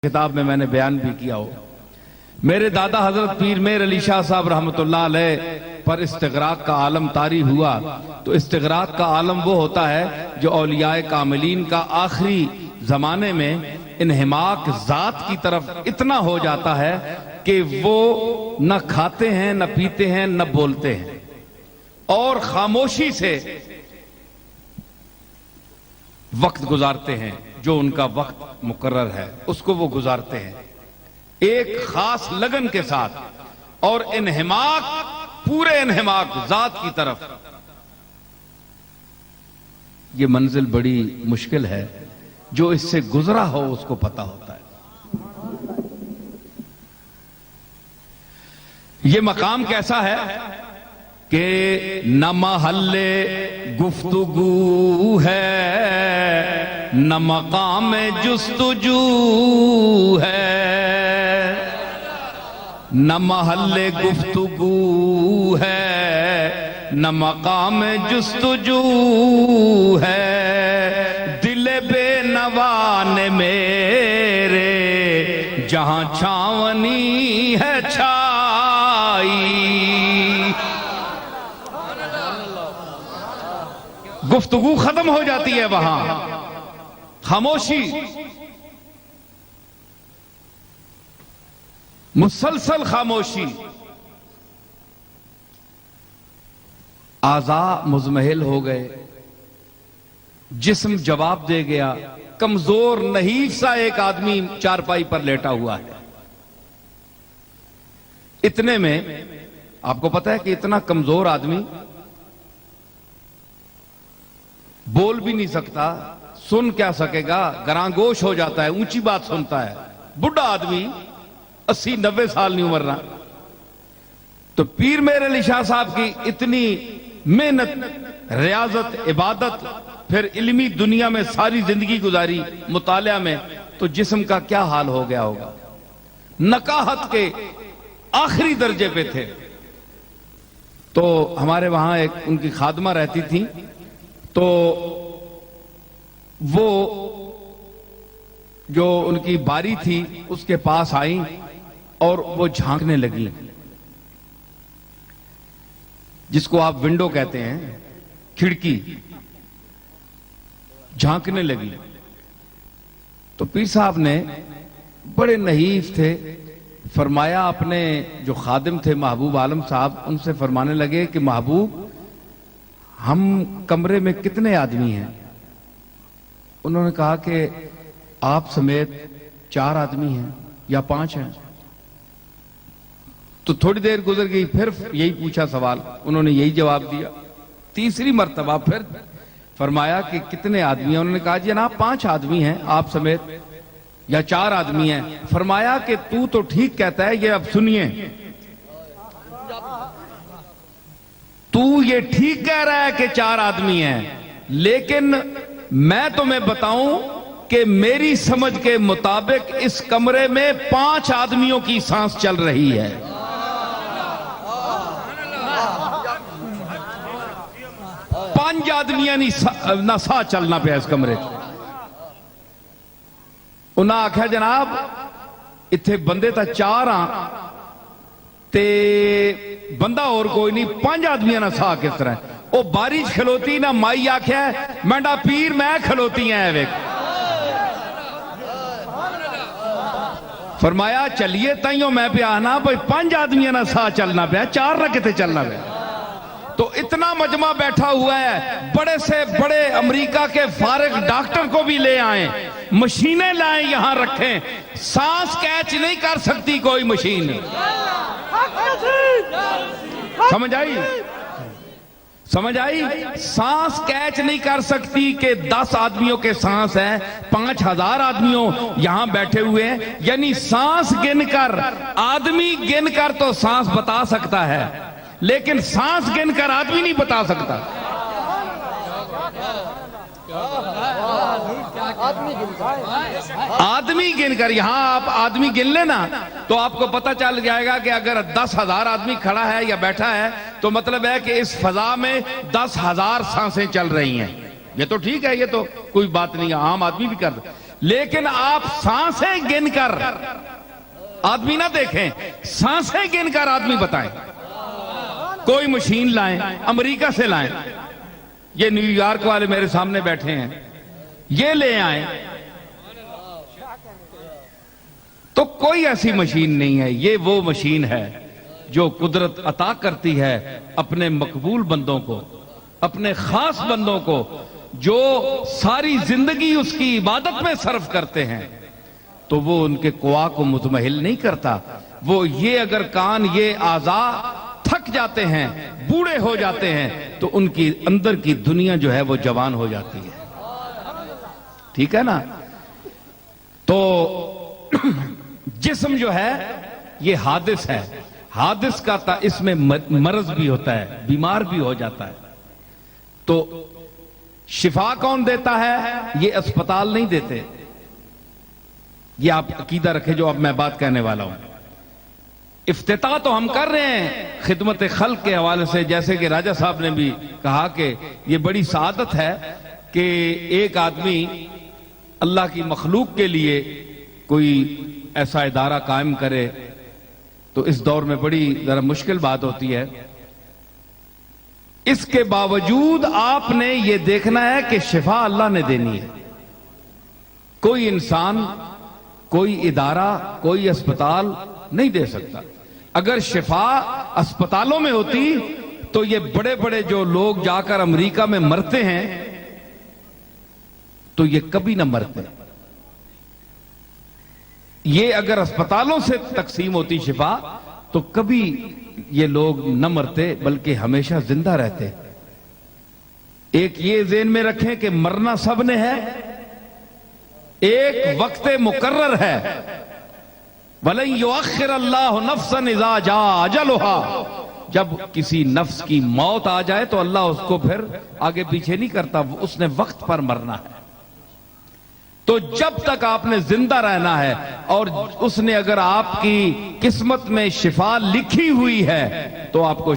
کتاب میں میں نے بیان بھی کیا ہو. میرے دادا حضرت پیر میر علی شاہ صاحب رحمۃ اللہ علیہ پر استغراق کا عالم طاری ہوا تو استغراق کا عالم وہ ہوتا ہے جو اولیاء کاملین کا آخری زمانے میں انہماک ذات کی طرف اتنا ہو جاتا ہے کہ وہ نہ کھاتے ہیں نہ پیتے ہیں نہ بولتے ہیں اور خاموشی سے وقت گزارتے ہیں. جو ان کا وقت مقرر ہے اس کو وہ گزارتے ہیں ایک خاص لگن کے ساتھ اور انہماک پورے انہماک ذات کی طرف. یہ منزل بڑی مشکل ہے. جو اس سے گزرا ہو اس کو پتا ہوتا ہے. یہ مقام کیسا ہے کہ نہ محل گفتگو ہے نہ مقام جستجو ہے. نہ محل گفتگو ہے نہ مقام جستجو ہے. دل بے نوان میرے جہاں چھاونی ہے چھائی. گفتگو ختم ہو جاتی ہے وہاں. خاموشی مسلسل خاموشی. اعضاء مزمحل ہو گئے جسم جواب دے گیا. کمزور نحیف سا ایک آدمی چارپائی پر لیٹا ہوا ہے. اتنے میں آپ کو پتا ہے کہ اتنا کمزور آدمی بول بھی نہیں سکتا. سن کیا سکے گا؟ گرانگوش ہو جاتا ہے. اونچی بات سنتا ہے. بڑھا آدمی 80-90 سال نہیں عمر رہا. تو پیر میر علی شاہ صاحب کی اتنی محنت ریاضت عبادت پھر علمی دنیا میں ساری زندگی گزاری مطالعہ میں تو جسم کا کیا حال ہو گیا ہوگا. نکاحت کے آخری درجے پہ تھے. تو ہمارے وہاں ایک ان کی خادمہ رہتی تھی تو وہ جو ان کی باری تھی اس کے پاس آئیں اور وہ جھانکنے لگی جس کو آپ ونڈو کہتے ہیں کھڑکی. جھانکنے لگی تو پیر صاحب نے بڑے نحیف تھے فرمایا اپنے جو خادم تھے محبوب عالم صاحب ان سے فرمانے لگے کہ محبوب ہم کمرے میں کتنے آدمی ہیں؟ انہوں نے کہا کہ آپ سمیت 4 آدمی ہیں یا 5 ہیں. تو تھوڑی دیر گزر گئی پھر یہی پوچھا سوال. انہوں نے یہی جواب دیا. تیسری مرتبہ پھر فرمایا کہ کتنے آدمی ہیں؟ انہوں نے کہا جناب 5 آدمی ہیں آپ سمیت یا 4 آدمی ہیں. فرمایا کہ تو ٹھیک کہتا ہے. یہ اب سنیے تو یہ ٹھیک کہہ رہا ہے کہ 4 آدمی ہیں لیکن میں تمہیں بتاؤں کہ میری سمجھ کے مطابق اس کمرے میں 5 آدمیوں کی سانس چل رہی ہے. پانچ آدمیاں نہ سا چلنا پیا اس کمرے انہاں آکھیا جناب اتھے بندے تا 4 ہاں تے بندہ اور کوئی نہیں 5 آدمیاں نہ سا کس طرح او بارش کھلوتی نہ مائی آکھیا ہے مینڈا پیر میں کھلوتی ہیں ایک. فرمایا چلیے تائیوں میں پہ آنا بھئی 5 آدمیاں نہ سا چلنا پیا 4 نہ کتے چلنا پیا. تو اتنا مجمع بیٹھا ہوا ہے. بڑے سے بڑے امریکہ کے فارغ ڈاکٹر کو بھی لے آئیں مشینیں لائیں یہاں رکھیں. سانس کیچ نہیں کر سکتی کوئی مشین. سمجھ آئی؟ سمجھ آئی؟ سانس کیچ نہیں کر سکتی کہ 10 آدمیوں کے سانس ہیں 5000 آدمیوں یہاں بیٹھے ہوئے ہیں. یعنی سانس گن کر آدمی گن کر تو سانس بتا سکتا ہے لیکن سانس گن کر آدمی نہیں بتا سکتا. آدمی گن کر یہاں آپ آدمی گن لینا تو آپ کو پتہ چل جائے گا کہ اگر 10,000 آدمی کھڑا ہے یا بیٹھا ہے تو مطلب ہے کہ اس فضا میں 10,000 سانسیں چل رہی ہیں. یہ تو ٹھیک ہے یہ تو کوئی بات نہیں عام آدمی بھی کرتا لیکن آپ سانسیں گن کر آدمی نہ دیکھیں، سانسیں گن کر آدمی بتائیں۔ کوئی مشین لائیں، امریکہ سے لائیں، یہ نیو یارک والے میرے سامنے بیٹھے ہیں، یہ لے آئیں، تو کوئی ایسی مشین نہیں ہے۔ یہ وہ مشین ہے جو قدرت عطا کرتی ہے اپنے مقبول بندوں کو، اپنے خاص بندوں کو، جو ساری زندگی اس کی عبادت میں صرف کرتے ہیں، تو وہ ان کے قوا کو مطمئن نہیں کرتا۔ وہ یہ اگر کان، یہ اعضاء تھک جاتے ہیں، بوڑھے ہو جاتے ہیں، تو ان کی اندر کی دنیا جو ہے وہ جوان ہو جاتی ہے۔ ٹھیک ہے نا؟ تو جسم جو ہے یہ حادث ہے، حادث کا اس میں مرض بھی ہوتا ہے، بیمار بھی ہو جاتا ہے۔ تو شفا کون دیتا ہے؟ یہ اسپتال نہیں دیتے۔ یہ آپ عقیدہ رکھے جو اب میں بات کہنے والا ہوں۔ افتتاح تو ہم کر رہے ہیں خدمت خلق کے حوالے سے، جیسے کہ راجہ صاحب نے بھی کہا کہ یہ بڑی سعادت ہے کہ ایک آدمی اللہ کی مخلوق کے لیے کوئی ایسا ادارہ قائم کرے، تو اس دور میں بڑی ذرا مشکل بات ہوتی ہے۔ اس کے باوجود آپ نے یہ دیکھنا ہے کہ شفا اللہ نے دینی ہے۔ کوئی انسان، کوئی ادارہ، کوئی اسپتال نہیں دے سکتا۔ اگر شفا اسپتالوں میں ہوتی تو یہ بڑے بڑے جو لوگ جا کر امریکہ میں مرتے ہیں تو یہ کبھی نہ مرتے۔ یہ اگر اسپتالوں سے تقسیم ہوتی شفا تو کبھی یہ لوگ نہ مرتے بلکہ ہمیشہ زندہ رہتے۔ ایک یہ ذہن میں رکھیں کہ مرنا سب نے ہے، ایک وقت مقرر ہے۔ وَلَن يُؤَخِّرَ اللَّهُ نَفْسًا إِذَا جَاءَ أَجَلُهَا، جب کسی نفس کی موت آ جائے تو اللہ اس کو پھر آگے پیچھے نہیں کرتا، اس نے وقت پر مرنا ہے۔ تو جب تک آپ نے زندہ رہنا ہے، اور اس نے اگر آپ کی قسمت میں شفا لکھی ہوئی ہے تو آپ کو